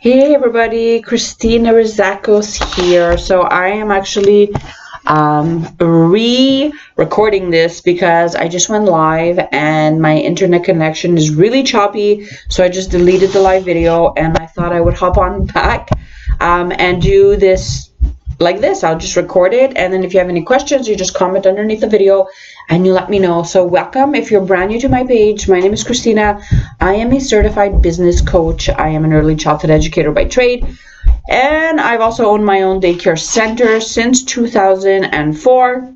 Hey everybody, Christina Rizakos here. So I am actually re-recording this because I just went live and my internet connection is really choppy. So I just deleted the live video and I thought I would hop on back and do this like this. I'll just record it, and then if you have any questions, you just comment underneath the video and you let me know. So welcome. If you're brand new to my page, my name is Christina. I am a certified business coach. I am an early childhood educator by trade, and I've also owned my own daycare center since 2004.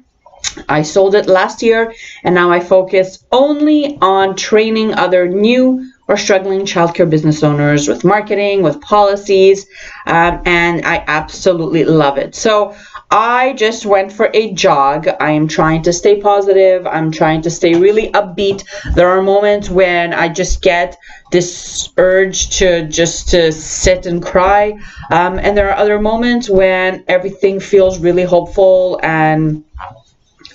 I sold it last year, and now I focus only on training other new or struggling childcare business owners with marketing, with policies, and I absolutely love it. So I just went for a jog. I am trying to stay positive. I'm trying to stay really upbeat. There are moments when I just get this urge to sit and cry, and there are other moments when everything feels really hopeful and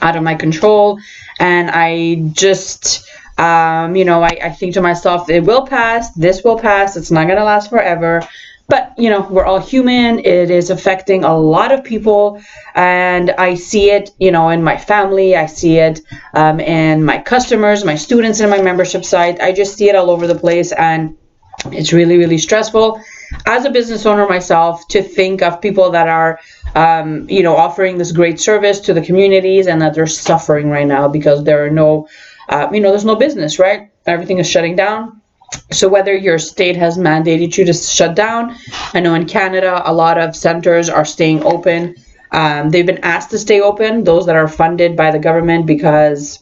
out of my control, and I just I think to myself, it will pass, this will pass, it's not going to last forever. But we're all human. It is affecting a lot of people, and I see it in my family. I see it in my customers, my students, in my membership site. I just see it all over the place, and it's really, really stressful as a business owner myself to think of people that are offering this great service to the communities, and that they're suffering right now because there are no there's no business, right? Everything is shutting down. So whether your state has mandated you to shut down, I know in Canada a lot of centers are staying open. They've been asked to stay open, those that are funded by the government, because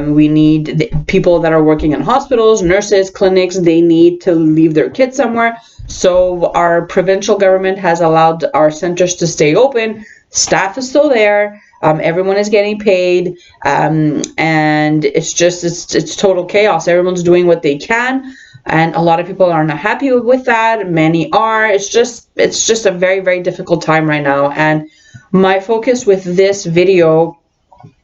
we need people that are working in hospitals, nurses, clinics. They need to leave their kids somewhere. So our provincial government has allowed our centers to stay open. Staff is still there. Everyone is getting paid, and it's total chaos. Everyone's doing what they can, and a lot of people are not happy with that. Many are. It's just a very, very difficult time right now. And my focus with this video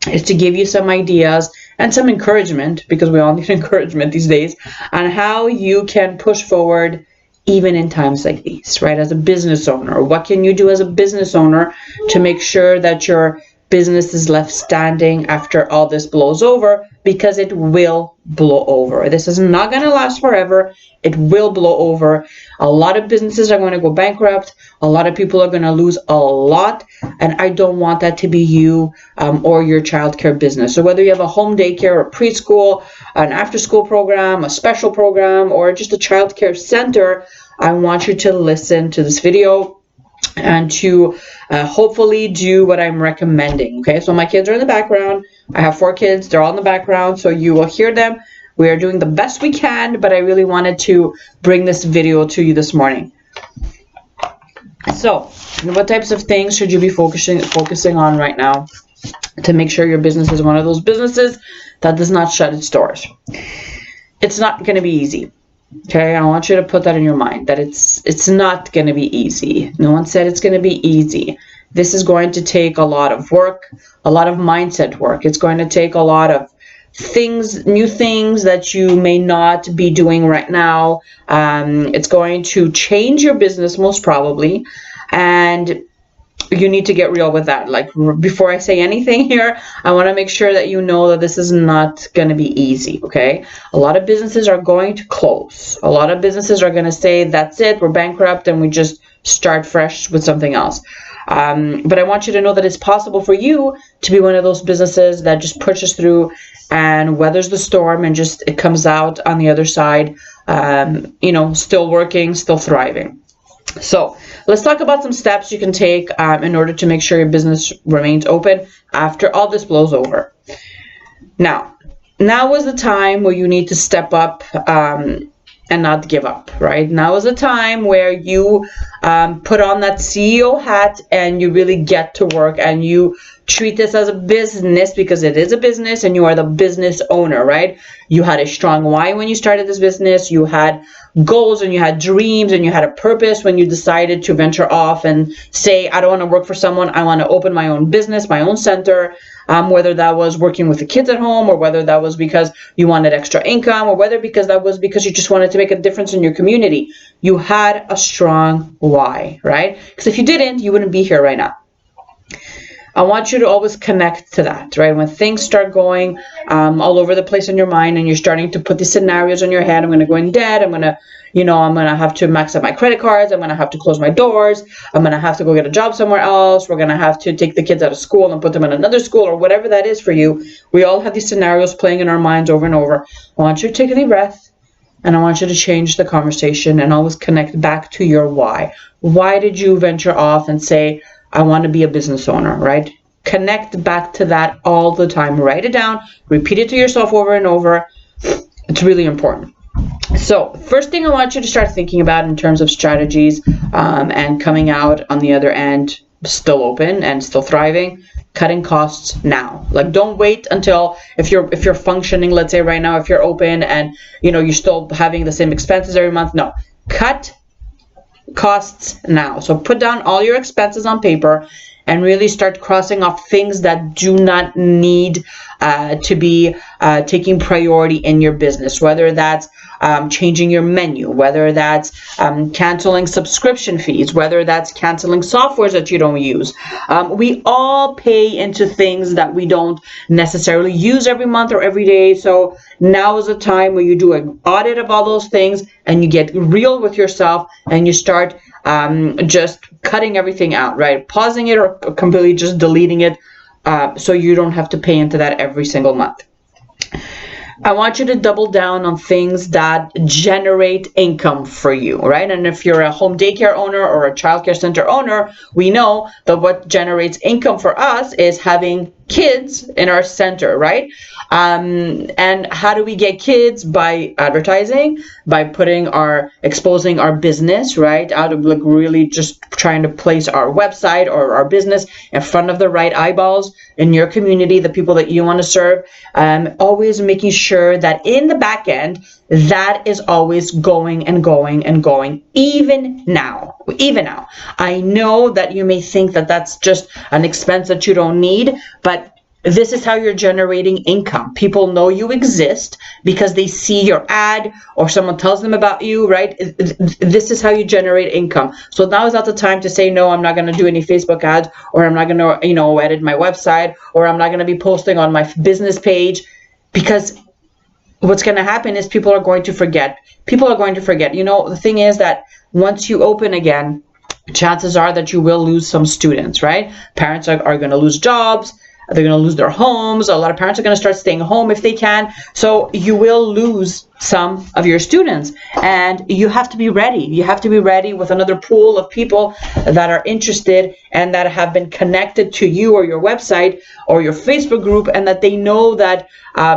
is to give you some ideas and some encouragement, because we all need encouragement these days, on how you can push forward even in times like these, right? As a business owner, what can you do as a business owner to make sure that your business is left standing after all this blows over? Because it will blow over. This is not going to last forever. It will blow over. A lot of businesses are going to go bankrupt. A lot of people are going to lose a lot, and I don't want that to be you or your childcare business. So whether you have a home daycare, a preschool, an after-school program, a special program, or just a childcare center, I want you to listen to this video and to hopefully do what I'm recommending. Okay, so my kids are in the background. I have 4 kids. They're all in the background, so you will hear them. We are doing the best we can, but I really wanted to bring this video to you this morning. So what types of things should you be focusing on right now to make sure your business is one of those businesses that does not shut its doors? It's not going to be easy. Okay, I want you to put that in your mind, that it's not going to be easy. No one said it's going to be easy. This is going to take a lot of work, a lot of mindset work. It's going to take a lot of things, new things that you may not be doing right now. It's going to change your business most probably, and you need to get real with that. Like, before I say anything here, I want to make sure that you know that this is not going to be easy, okay? A lot of businesses are going to close. A lot of businesses are going to say, that's it, we're bankrupt, and we just start fresh with something else. But I want you to know that it's possible for you to be one of those businesses that just pushes through and weathers the storm, and just it comes out on the other side, still working, still thriving. So let's talk about some steps you can take in order to make sure your business remains open after all this blows over. Now is the time where you need to step up and not give up, right? Now is the time where you put on that CEO hat and you really get to work, and you treat this as a business, because it is a business and you are the business owner, right? You had a strong why when you started this business. You had goals and you had dreams and you had a purpose when you decided to venture off and say, I don't want to work for someone. I want to open my own business, my own center, whether that was working with the kids at home, or whether that was because you wanted extra income, or whether because that was because you just wanted to make a difference in your community. You had a strong why, right? Because if you didn't, you wouldn't be here right now. I want you to always connect to that, right? When things start going all over the place in your mind and you're starting to put these scenarios in your head, I'm going to go in debt, I'm going to have to max out my credit cards, I'm going to have to close my doors, I'm going to have to go get a job somewhere else, we're going to have to take the kids out of school and put them in another school, or whatever that is for you. We all have these scenarios playing in our minds over and over. I want you to take a deep breath, and I want you to change the conversation and always connect back to your why. Why did you venture off and say, I want to be a business owner, right? Connect back to that all the time. Write it down, repeat it to yourself over and over. It's really important. So first thing I want you to start thinking about in terms of strategies and coming out on the other end still open and still thriving, cutting costs now. Like, don't wait until if you're functioning, let's say right now, if you're open and you're still having the same expenses every month. No, cut costs now. So put down all your expenses on paper and really start crossing off things that do not need to be taking priority in your business, whether that's changing your menu, whether that's canceling subscription fees, whether that's canceling softwares that you don't use. We all pay into things that we don't necessarily use every month or every day. So now is a time where you do an audit of all those things and you get real with yourself and you start just cutting everything out, right? Pausing it or completely just deleting it so you don't have to pay into that every single month. I want you to double down on things that generate income for you, right? And if you're a home daycare owner or a childcare center owner, we know that what generates income for us is having kids in our center, right? And how do we get kids? By advertising, by exposing our business, right? Out of like really just trying to place our website or our business in front of the right eyeballs in your community, the people that you want to serve. Always making sure that in the back end, that is always going and going and going, even now. I know that you may think that that's just an expense that you don't need, but this is how you're generating income. People know you exist because they see your ad or someone tells them about you, right? This is how you generate income. So now is not the time to say, no, I'm not going to do any Facebook ads, or I'm not going to, edit my website, or I'm not going to be posting on my business page, because what's going to happen is people are going to forget. The thing is that once you open again, chances are that you will lose some students, right? Parents are going to lose jobs. They're going to lose their homes. A lot of parents are going to start staying home if they can. So you will lose some of your students, and you have to be ready. You have to be ready with another pool of people that are interested and that have been connected to you or your website or your Facebook group, and that they know that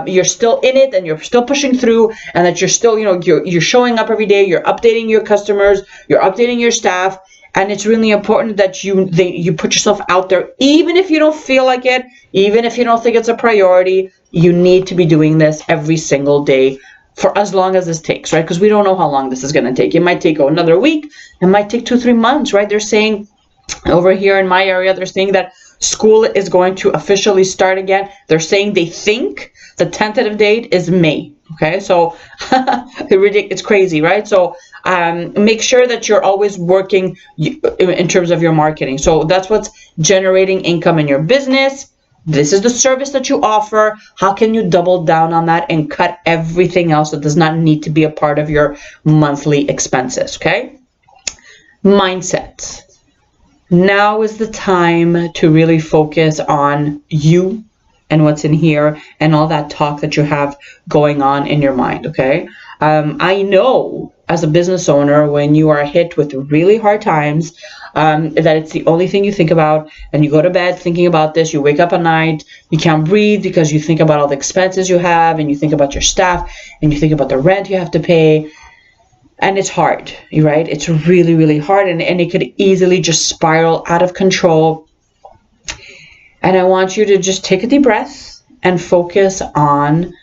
you're still in it and you're still pushing through, and that you're still, you're showing up every day. You're updating your customers. You're updating your staff. And it's really important that you put yourself out there, even if you don't feel like it, even if you don't think it's a priority. You need to be doing this every single day for as long as this takes, right? Because we don't know how long this is going to take. It might take another week. It might take 2-3 months, right? They're saying over here in my area, they're saying that school is going to officially start again. They're saying they think the tentative date is May. Okay, so it's crazy, right? So make sure that you're always working in terms of your marketing. So that's what's generating income in your business. This is the service that you offer. How can you double down on that and cut everything else that does not need to be a part of your monthly expenses? Okay, mindset. Now is the time to really focus on you and what's in here and all that talk that you have going on in your mind, okay? I know as a business owner, when you are hit with really hard times, that it's the only thing you think about, and you go to bed thinking about this, you wake up at night, you can't breathe because you think about all the expenses you have, and you think about your staff, and you think about the rent you have to pay, and it's hard, right? It's really, really hard, and it could easily just spiral out of control. And I want you to just take a deep breath and focus on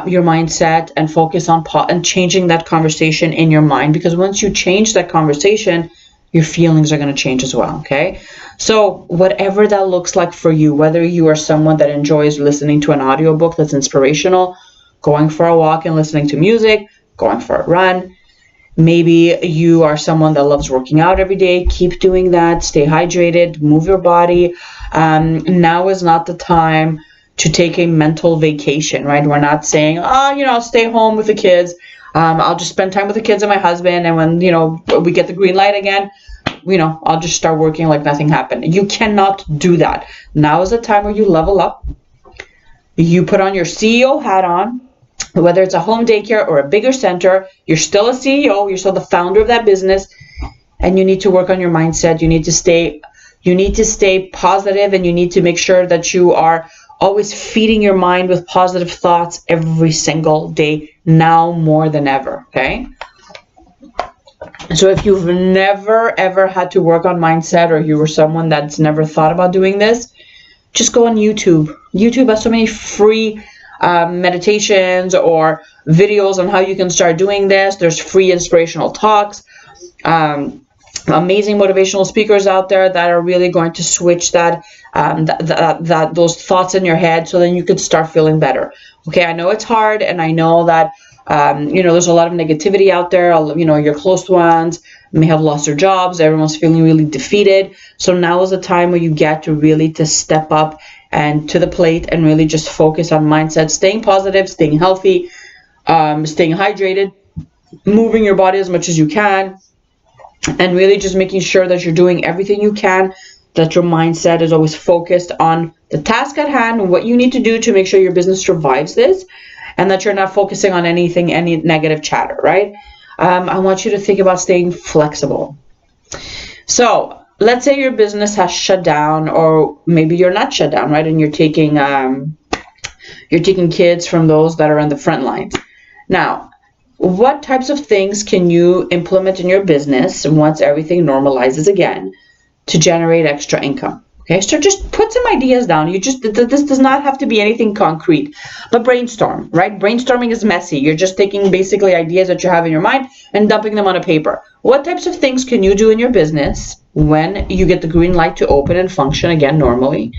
your mindset and focus on and changing that conversation in your mind, because once you change that conversation, your feelings are going to change as well. Okay, so whatever that looks like for you, whether you are someone that enjoys listening to an audiobook that's inspirational, going for a walk and listening to music, going for a run, maybe you are someone that loves working out every day, keep doing that, stay hydrated, move your body. Now is not the time to take a mental vacation, right? We're not saying, I'll stay home with the kids. I'll just spend time with the kids and my husband. And when, we get the green light again, I'll just start working like nothing happened. You cannot do that. Now is the time where you level up. You put on your CEO hat on, whether it's a home daycare or a bigger center, you're still a CEO, you're still the founder of that business, and you need to work on your mindset. You need to stay positive, and you need to make sure that you are always feeding your mind with positive thoughts every single day, now more than ever, okay? So if you've never ever had to work on mindset, or you were someone that's never thought about doing this, just go on YouTube. YouTube has so many free meditations or videos on how you can start doing this. There's free inspirational talks, amazing motivational speakers out there that are really going to switch those thoughts in your head, so then you can start feeling better. Okay, I know it's hard, and I know that there's a lot of negativity out there. Your close ones may have lost their jobs. Everyone's feeling really defeated. So now is the time where you get to really to step up and to the plate and really just focus on mindset, staying positive, staying healthy, staying hydrated, moving your body as much as you can, and really just making sure that you're doing everything you can, that your mindset is always focused on the task at hand and what you need to do to make sure your business survives this, and that you're not focusing on any negative chatter, right? I want you to think about staying flexible. So let's say your business has shut down, or maybe you're not shut down, right? And you're taking kids from those that are on the front lines. Now, what types of things can you implement in your business once everything normalizes again to generate extra income? Okay, so just put some ideas down. This does not have to be anything concrete, but brainstorm, right? Brainstorming is messy. You're just taking basically ideas that you have in your mind and dumping them on a paper. What types of things can you do in your business when you get the green light to open and function again normally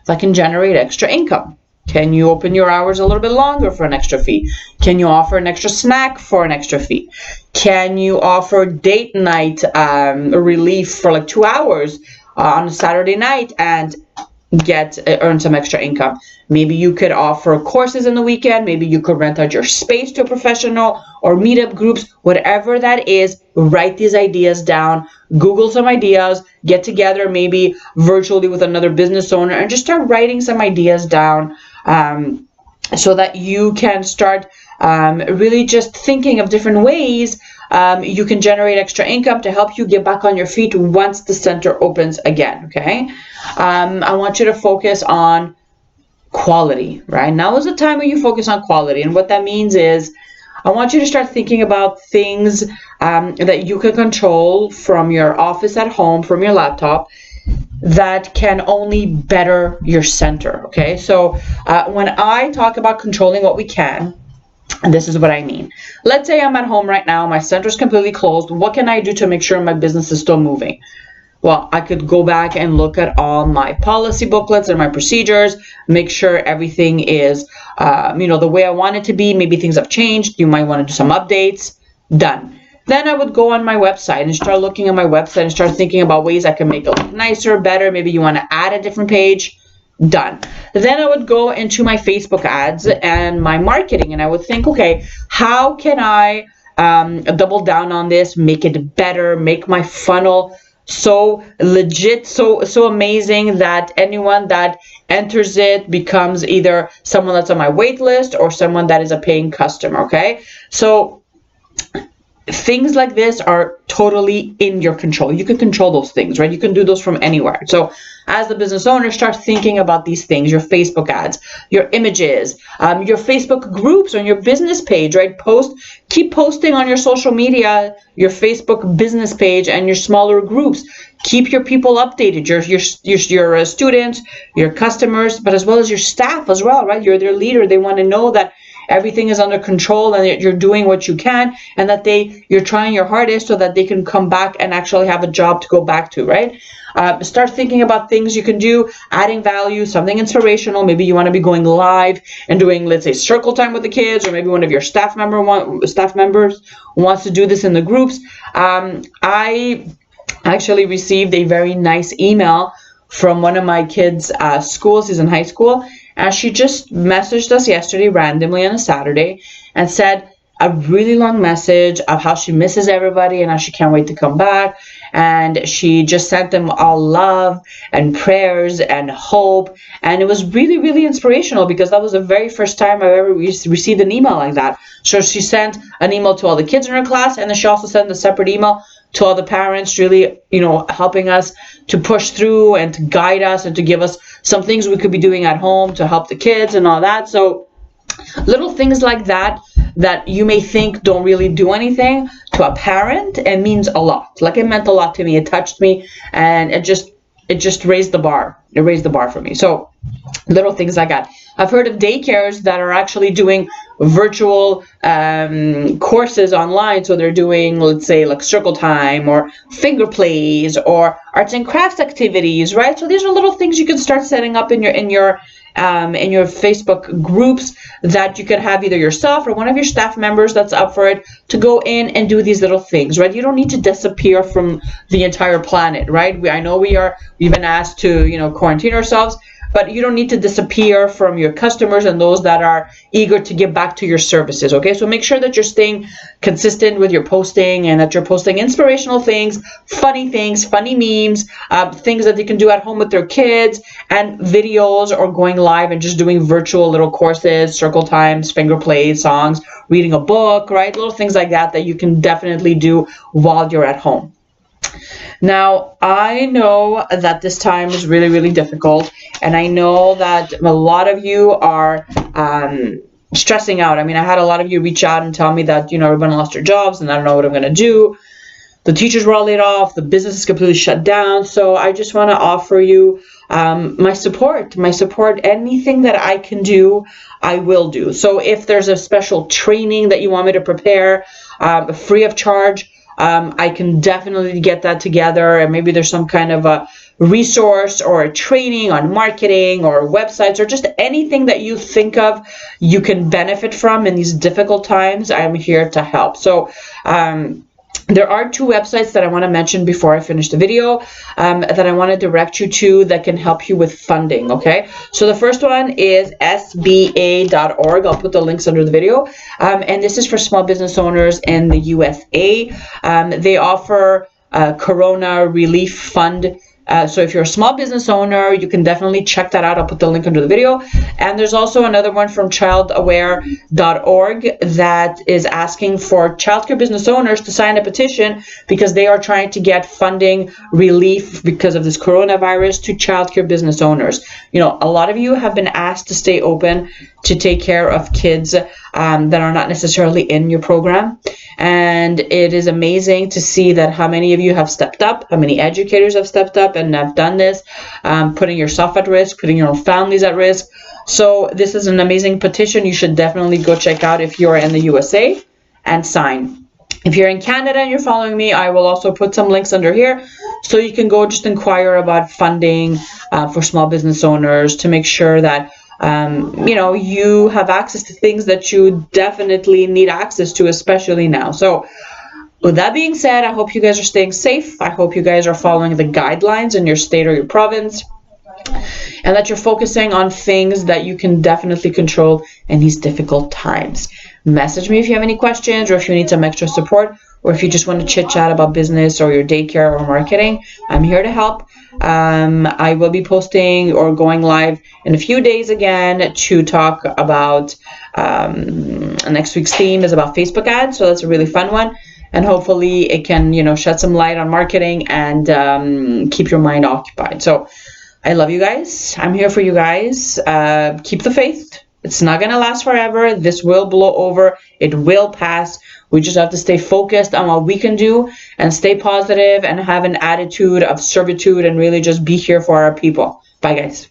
that can generate extra income? Can you open your hours a little bit longer for an extra fee? Can you offer an extra snack for an extra fee? Can you offer date night relief for like 2 hours on a Saturday night and earn some extra income? Maybe you could offer courses in the weekend. Maybe you could rent out your space to a professional or meetup groups. Whatever that is, write these ideas down. Google some ideas. Get together maybe virtually with another business owner and just start writing some ideas down, so that you can start really just thinking of different ways you can generate extra income to help you get back on your feet once the center opens again, okay? I want you to focus on quality, right? Now is the time where you focus on quality. And what that means is I want you to start thinking about things that you can control from your office at home, from your laptop, that can only better your center, okay? So when I talk about controlling what we can, and this is what I mean. Let's say I'm at home right now, my center's completely closed. What can I do to make sure my business is still moving? Well, I could go back and look at all my policy booklets and my procedures, make sure everything is, the way I want it to be. Maybe things have changed. You might want to do some updates. Done. Then I would go on my website and start looking at my website and start thinking about ways I can make it look nicer, better. Maybe you want to add a different page. Done. Then I would go into my Facebook ads and my marketing, and I would think, okay, how can I double down on this, make it better, make my funnel so legit, so amazing that anyone that enters it becomes either someone that's on my wait list or someone that is a paying customer, okay? So things like this are totally in your control. You can control those things, right? You can do those from anywhere. So as the business owner, start thinking about these things, your Facebook ads, your images, your Facebook groups on your business page, right? Keep posting on your social media, your Facebook business page and your smaller groups. Keep your people updated, your students, your customers, but as well as your staff as well, right? You're their leader. They want to know that everything is under control and that you're doing what you can, and that you're trying your hardest so that they can come back and actually have a job to go back to, right? Start thinking about things you can do, adding value, something inspirational. Maybe you want to be going live and doing, let's say, circle time with the kids, or maybe one of your staff members wants to do this in the groups. I actually received a very nice email from one of my kids' schools. He's in high school, and she just messaged us yesterday randomly on a Saturday and said a really long message of how she misses everybody and how she can't wait to come back. And she just sent them all love and prayers and hope. And it was really, really inspirational, because that was the very first time I've ever received an email like that. So she sent an email to all the kids in her class, and then she also sent a separate email to all the parents, really, helping us to push through and to guide us and to give us some things we could be doing at home to help the kids and all that. So little things like that you may think don't really do anything, to a parent it means a lot. Like, it meant a lot to me. It touched me, and it just raised the bar. It raised the bar for me. So little things like that. I've heard of daycares that are actually doing virtual courses online. So they're doing, let's say, like circle time or finger plays or arts and crafts activities, right? So these are little things you can start setting up in your Facebook groups, that you could have either yourself or one of your staff members that's up for it to go in and do these little things, right? You don't need to disappear from the entire planet, right? I know we've been asked to, quarantine ourselves, but you don't need to disappear from your customers and those that are eager to get back to your services, okay? So make sure that you're staying consistent with your posting, and that you're posting inspirational things, funny memes, things that they can do at home with their kids, and videos, or going live and just doing virtual little courses, circle times, finger plays, songs, reading a book, right? Little things like that you can definitely do while you're at home. Now, I know that this time is really, really difficult, and I know that a lot of you are stressing out. I mean, I had a lot of you reach out and tell me that, everyone lost their jobs and I don't know what I'm going to do. The teachers were all laid off. The business is completely shut down. So I just want to offer you my support. Anything that I can do, I will do. So if there's a special training that you want me to prepare free of charge, I can definitely get that together, and maybe there's some kind of a resource or a training on marketing or websites, or just anything that you think of you can benefit from in these difficult times. I'm here to help. So there are two websites that I want to mention before I finish the video that I want to direct you to that can help you with funding, okay? So the first one is sba.org. I'll put the links under the video. And this is for small business owners in the USA. They offer a Corona Relief Fund. So if you're a small business owner, you can definitely check that out. I'll put the link under the video. And there's also another one from childaware.org that is asking for childcare business owners to sign a petition, because they are trying to get funding relief because of this coronavirus to childcare business owners. A lot of you have been asked to stay open to take care of kids that are not necessarily in your program. And it is amazing to see that how many of you have stepped up, how many educators have stepped up and have done this, putting yourself at risk, putting your own families at risk. So this is an amazing petition. You should definitely go check out if you're in the USA and sign. If you're in Canada and you're following me, I will also put some links under here, so you can go just inquire about funding for small business owners to make sure that you have access to things that you definitely need access to, especially now. So with that being said, I hope you guys are staying safe. I hope you guys are following the guidelines in your state or your province, and that you're focusing on things that you can definitely control in these difficult times. Message me if you have any questions, or if you need some extra support, or if you just want to chit chat about business or your daycare or marketing. I'm here to help. I will be posting or going live in a few days again to talk about next week's theme is about Facebook ads. So that's a really fun one. And hopefully it can, shed some light on marketing and keep your mind occupied. So I love you guys. I'm here for you guys. Keep the faith. It's not going to last forever. This will blow over. It will pass. We just have to stay focused on what we can do and stay positive and have an attitude of servitude and really just be here for our people. Bye, guys.